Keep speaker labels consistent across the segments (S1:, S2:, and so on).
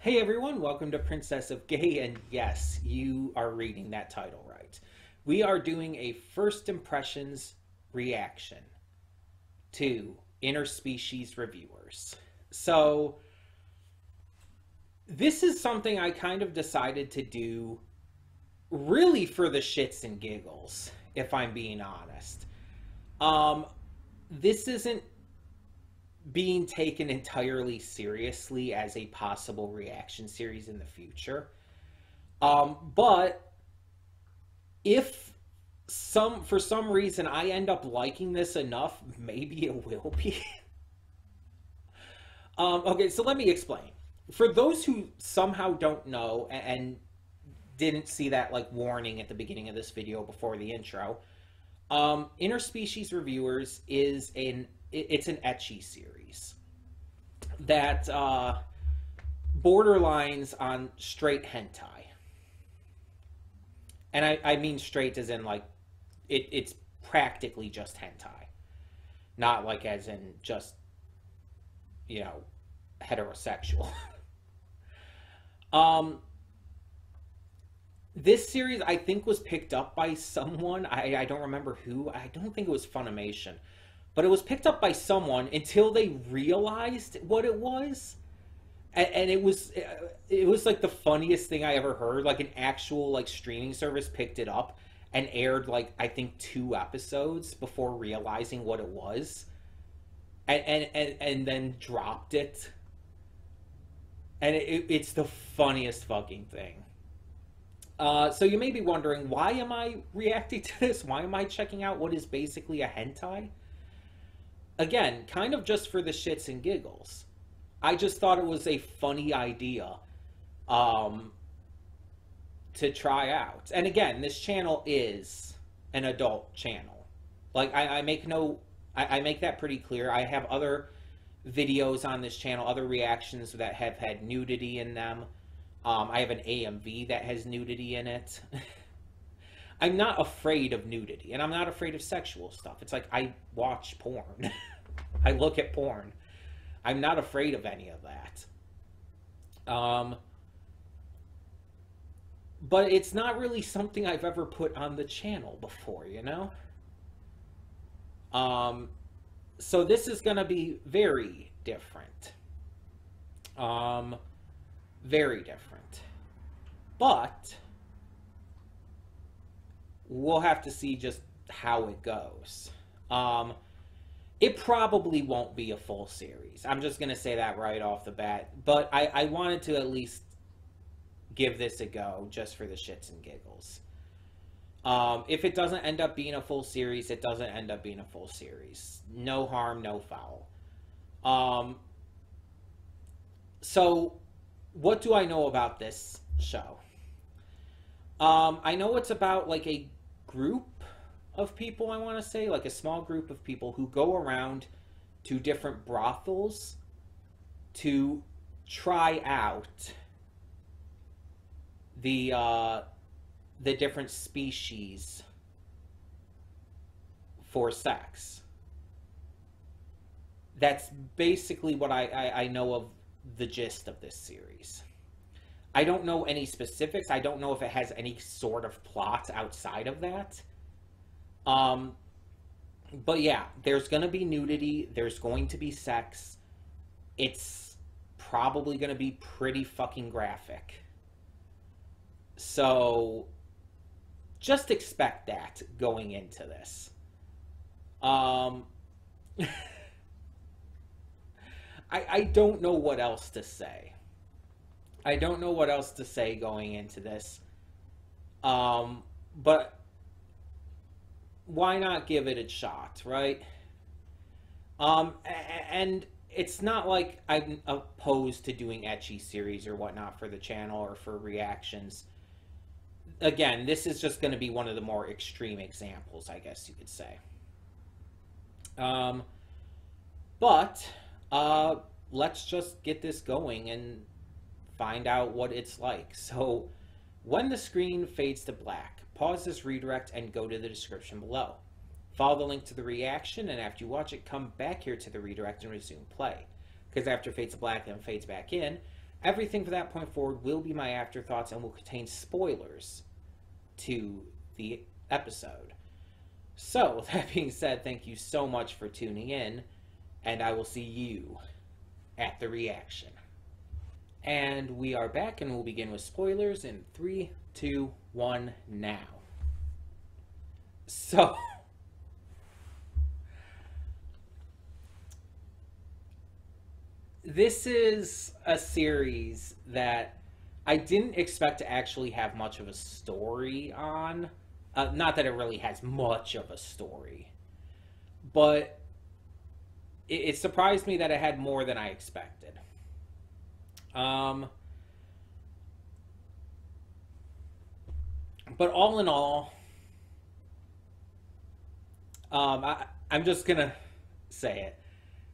S1: Hey everyone, welcome to Princess of Gay, and yes, you are reading that title right. We are doing a first impressions reaction to Interspecies reviewers. So, this is something I kind of decided to do really for the shits and giggles, if I'm being honest. Um, this isn't being taken entirely seriously as a possible reaction series in the future. But if for some reason I end up liking this enough, maybe it will be. Okay, so let me explain. For those who somehow don't know and didn't see that like warning at the beginning of this video before the intro, Interspecies Reviewers is it's an ecchi series that borderlines on straight hentai. And I mean straight as in like it's practically just hentai. Not like as in just, you know, heterosexual. This series I think was picked up by someone. I don't remember who. I don't think it was Funimation. But it was picked up by someone until they realized what it was. And it was like the funniest thing I ever heard. Like an actual like streaming service picked it up and aired like I think 2 episodes before realizing what it was. And then dropped it. And it's the funniest fucking thing. So you may be wondering, why am I reacting to this? Why am I checking out what is basically a hentai? Again, kind of just for the shits and giggles. I just thought it was a funny idea to try out. And again, this channel is an adult channel. Like, I make that pretty clear. I have other videos on this channel, other reactions that have had nudity in them. I have an AMV that has nudity in it. I'm not afraid of nudity, and I'm not afraid of sexual stuff. It's like I watch porn. I look at porn. I'm not afraid of any of that. But it's not really something I've ever put on the channel before, you know? So this is going to be very different. Very different. But we'll have to see just how it goes. It probably won't be a full series. I'm just going to say that right off the bat. But I wanted to at least give this a go just for the shits and giggles. If it doesn't end up being a full series, it doesn't end up being a full series. No harm, no foul. So, what do I know about this show? I know it's about like a group of people, I want to say, like a small group of people who go around to different brothels to try out the different species for sex. That's basically what I know of the gist of this series. I don't know any specifics. I don't know if it has any sort of plot outside of that. But yeah, there's going to be nudity. There's going to be sex. It's probably going to be pretty fucking graphic. So just expect that going into this. I don't know what else to say. I don't know what else to say going into this. But why not give it a shot, right? And it's not like I'm opposed to doing ecchi series or whatnot for the channel or for reactions. Again, this is just going to be one of the more extreme examples, I guess you could say. But let's just get this going and find out what it's like. So, when the screen fades to black, pause this redirect and go to the description below. Follow the link to the reaction, and after you watch it, come back here to the redirect and resume play. Because after it fades to black and fades back in, Everything from that point forward will be my afterthoughts and will contain spoilers to the episode. So, that being said, thank you so much for tuning in, and I will see you at the reaction. And we are back, and we'll begin with spoilers in 3, 2, 1, now. So, this is a series that I didn't expect to actually have much of a story on. Not that it really has much of a story, but it surprised me that it had more than I expected. But all in all, I'm just gonna say it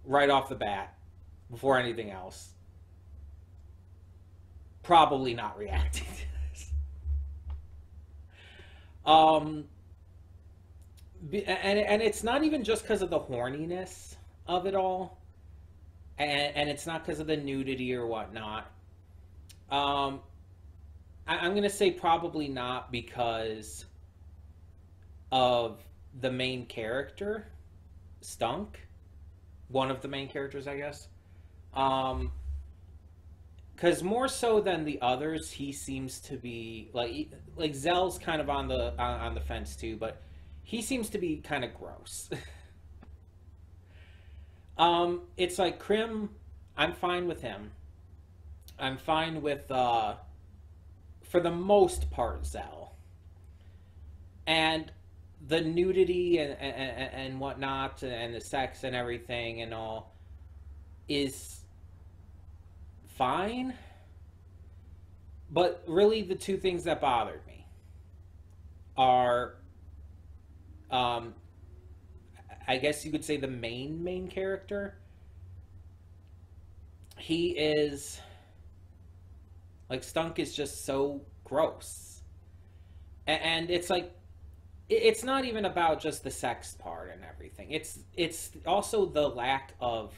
S1: right off the bat before anything else. Probably not reacting to this. And it's not even just because of the horniness of it all, and it's not because of the nudity or whatnot. I'm gonna say probably not because of the main character, Stunk. One of the main characters, I guess. Because more so than the others, he seems to be like Zell's kind of on the fence too, but he seems to be kind of gross. It's like Krim, I'm fine with him. I'm fine with for the most part Zell. And the nudity and whatnot and the sex and everything and all is fine, but really the two things that bothered me are I guess you could say the main character. He is like, Stunk is just so gross, and it's like, it's not even about just the sex part and everything. It's also the lack of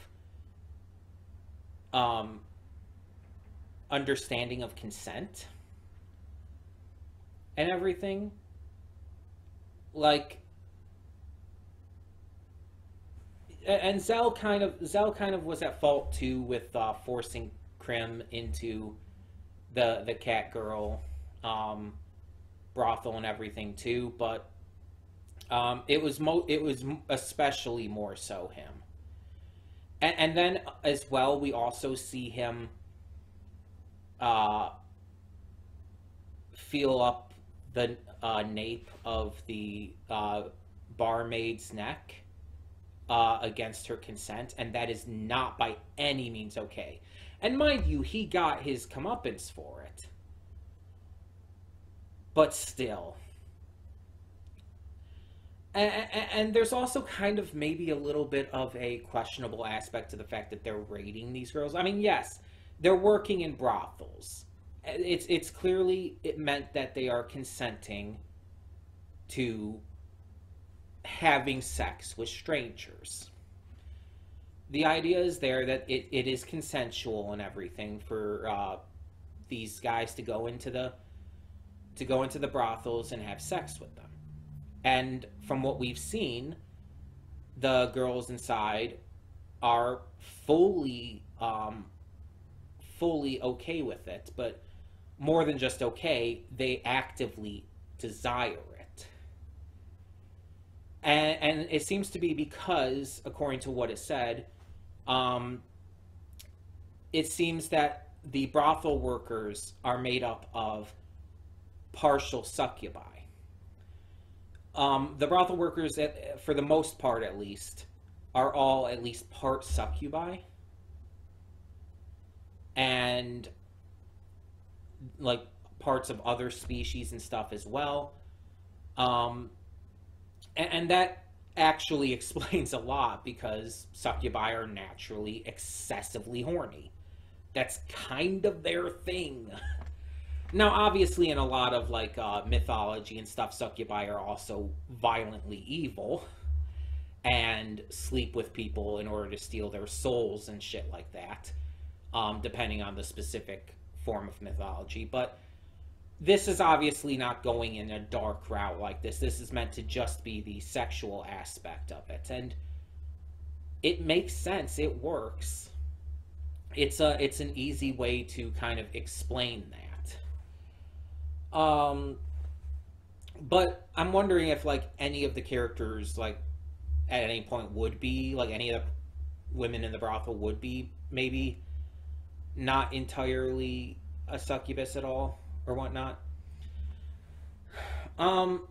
S1: understanding of consent and everything. Like, and Zell kind of was at fault too with forcing Krim into the cat girl brothel and everything too, but it was especially more so him. And then as well, we also see him feel up the nape of the barmaid's neck against her consent, and that is not by any means okay. And mind you, he got his comeuppance for it. But still. And there's also kind of maybe a little bit of a questionable aspect to the fact that they're rating these girls. I mean, yes, they're working in brothels. It's clearly, it meant that they are consenting to having sex with strangers. The idea is there that it is consensual and everything for these guys to go into the brothels and have sex with them. And from what we've seen, the girls inside are fully okay with it, but more than just okay, they actively desire it. And it seems to be because, according to what it said, it seems that the brothel workers are made up of partial succubi. The brothel workers, for the most part at least, are all at least part succubi. And like parts of other species and stuff as well. And that actually explains a lot, because succubi are naturally excessively horny. That's kind of their thing. Now, obviously, in a lot of like mythology and stuff, succubi are also violently evil and sleep with people in order to steal their souls and shit like that. depending on the specific form of mythology. But this is obviously not going in a dark route like this. This is meant to just be the sexual aspect of it, and it makes sense. It works. It's an easy way to kind of explain that. But I'm wondering if like any of the characters like at any point would be like any of the women in the brothel would be maybe not entirely a succubus at all or whatnot. Um,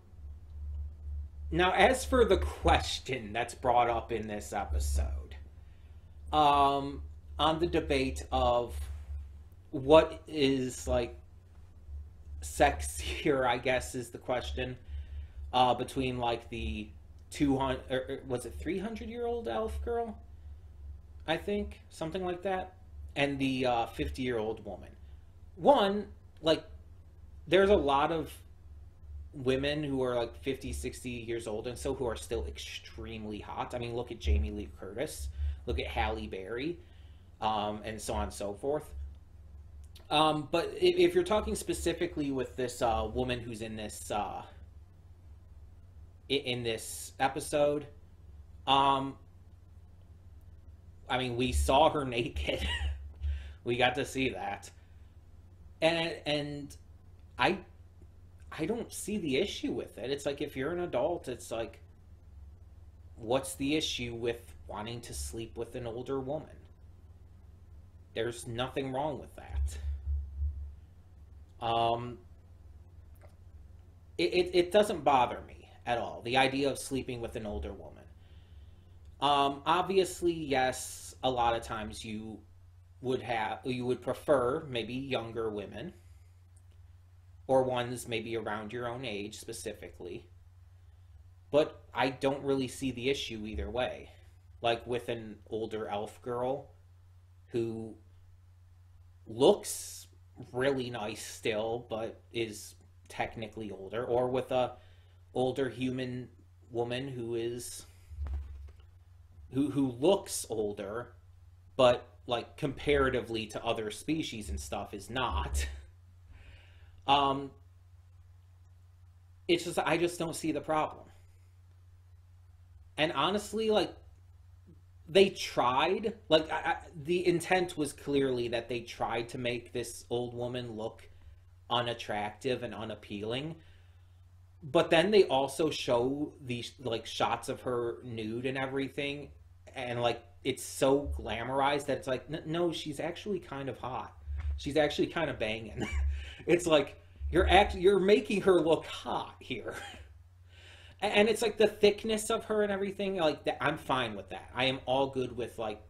S1: Now, as for the question that's brought up in this episode, on the debate of what is like sexier, I guess is the question, between like the 200, or was it 300-year-old elf girl? I think something like that, and the 50-year-old woman. One, like, there's a lot of women who are like 50, 60 years old and so who are still extremely hot. I mean, look at Jamie Lee Curtis, look at Halle Berry, and so on and so forth. But if you're talking specifically with this woman who's in this episode, I mean, we saw her naked. We got to see that, and I don't see the issue with it. It's like if you're an adult, it's like, what's the issue with wanting to sleep with an older woman? There's nothing wrong with that. It doesn't bother me at all, the idea of sleeping with an older woman. Obviously, yes, a lot of times you would prefer maybe younger women or ones maybe around your own age specifically. But I don't really see the issue either way. Like with an older elf girl who looks really nice still, but is technically older, or with a older human woman who looks older, but like comparatively to other species and stuff is not. It's just, I just don't see the problem. And honestly, like, they tried, like, the intent was clearly that they tried to make this old woman look unattractive and unappealing. But then they also show these, like, shots of her nude and everything, and, like, it's so glamorized that it's like, no, she's actually kind of hot. She's actually kind of banging. It's like, you're making her look hot here. And it's like the thickness of her and everything, like that, I'm fine with that. I am all good with like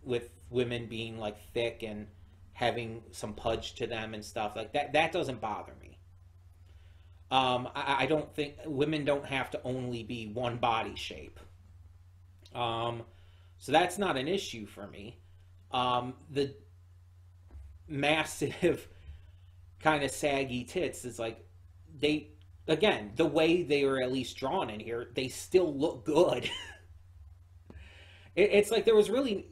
S1: with women being like thick and having some pudge to them and stuff like that. That doesn't bother me. I don't think women don't have to only be one body shape. So that's not an issue for me. The massive kind of saggy tits is like, again, the way they are at least drawn in here, they still look good. It's like there was really,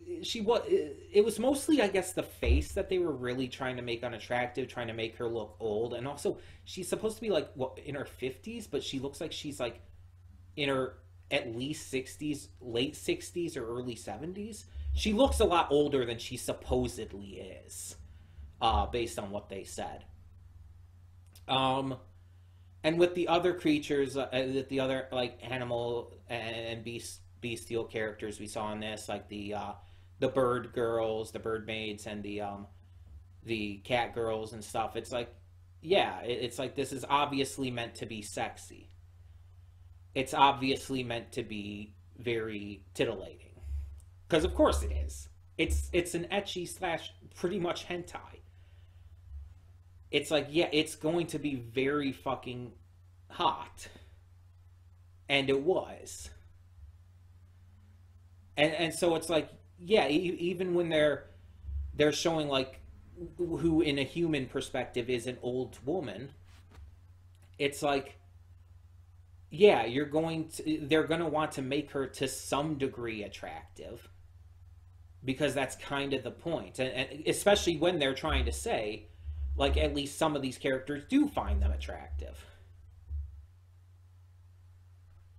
S1: it was mostly, I guess, the face that they were really trying to make unattractive, trying to make her look old. And also, she's supposed to be like, what, in her 50s, but she looks like she's like in her at least 60s, late 60s or early 70s. She looks a lot older than she supposedly is, based on what they said. And with the other creatures, the other like animal and bestial characters we saw in this, like the bird girls, the bird maids, and the cat girls and stuff, it's like, yeah, it's like this is obviously meant to be sexy. It's obviously meant to be very titillating, because of course it is. It's an ecchi / pretty much hentai. It's like, yeah, it's going to be very fucking hot. And it was. And so it's like, yeah, even when they're showing like who in a human perspective is an old woman, it's like, yeah, they're going to want to make her to some degree attractive. because that's kind of the point. And especially when they're trying to say, like, at least some of these characters do find them attractive.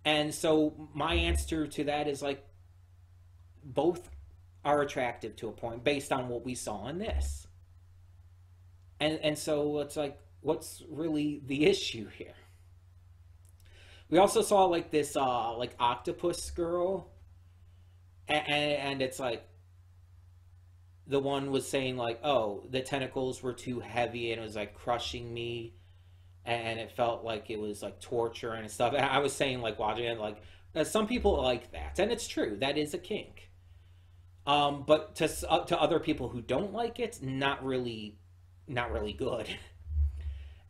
S1: And so my answer to that is like, both are attractive to a point based on what we saw in this. And so it's like, what's really the issue here? We also saw like this like octopus girl, and it's like, the one was saying like, oh, the tentacles were too heavy and it was like crushing me, and it felt like it was like torture and stuff. And I was saying, like, watching it, like, some people like that, and it's true, that is a kink. But to other people who don't like it, not really good.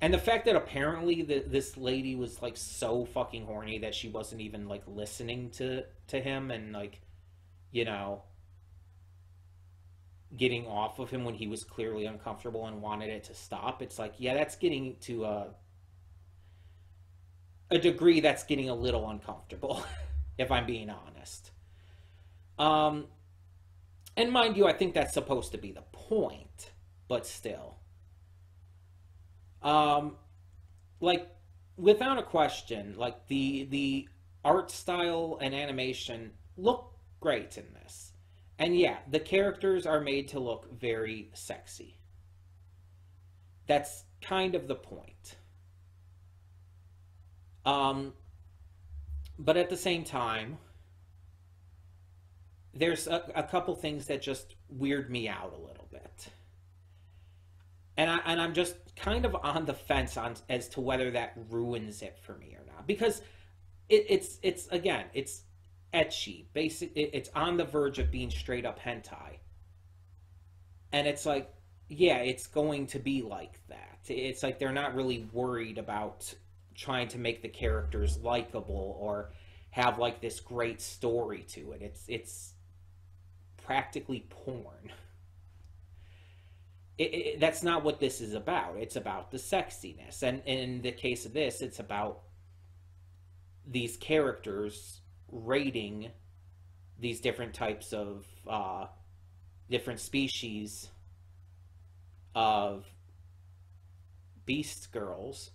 S1: And the fact that apparently this lady was like so fucking horny that she wasn't even like listening to him, and like, you know, getting off of him when he was clearly uncomfortable and wanted it to stop. It's like, yeah, that's getting to a degree that's getting a little uncomfortable, if I'm being honest. And mind you, I think that's supposed to be the point, but still. Like, without a question, like, the art style and animation look great in this. And yeah, the characters are made to look very sexy. That's kind of the point. But at the same time, there's a couple things that just weird me out a little bit. And I'm just kind of on the fence as to whether that ruins it for me or not. Because it's again, it's ecchi. It's on the verge of being straight up hentai. And it's like, yeah, it's going to be like that. It's like they're not really worried about trying to make the characters likable or have like this great story to it. It's practically porn. That's not what this is about. It's about the sexiness. And in the case of this, it's about these characters rating these different types of different species of beast girls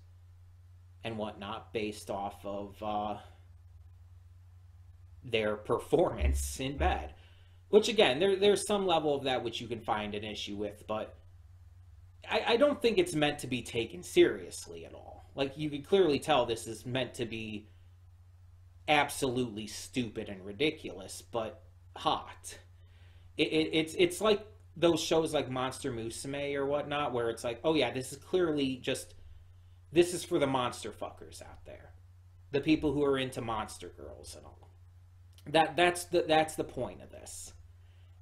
S1: and whatnot based off of their performance in bed. Which, again, there's some level of that which you can find an issue with, but I don't think it's meant to be taken seriously at all. Like, you can clearly tell this is meant to be absolutely stupid and ridiculous, but hot. It's like those shows like Monster Musume or whatnot, where it's like, oh yeah, this is clearly just, this is for the monster fuckers out there, the people who are into monster girls and all. That's the point of this.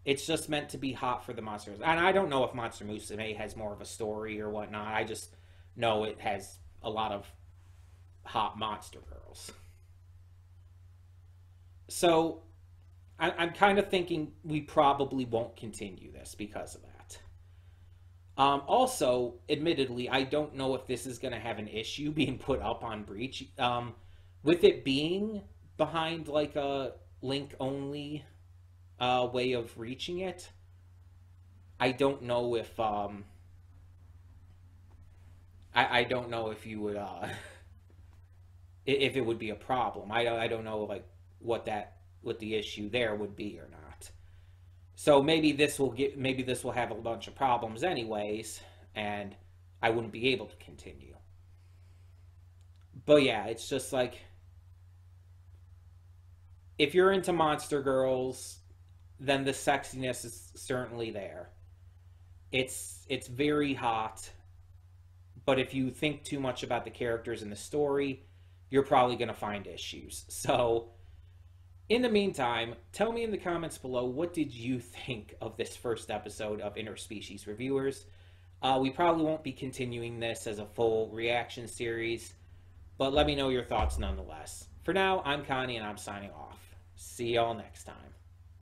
S1: It's just meant to be hot for the monsters. And I don't know if Monster Musume has more of a story or whatnot. I just know it has a lot of hot monster girls. So I'm kind of thinking we probably won't continue this because of that. Also, admittedly, I don't know if this is going to have an issue being put up on Breach. With it being behind like a link-only way of reaching it, I don't know if I don't know if you would if it would be a problem. I don't know like what the issue there would be or not. So maybe this will have a bunch of problems anyways, and I wouldn't be able to continue. But yeah, it's just like, if you're into monster girls, then the sexiness is certainly there. It's very hot, but if you think too much about the characters in the story, you're probably going to find issues. So, in the meantime, tell me in the comments below, what did you think of this first episode of Interspecies Reviewers? We probably won't be continuing this as a full reaction series, but let me know your thoughts nonetheless. For now, I'm Connie and I'm signing off. See y'all next time.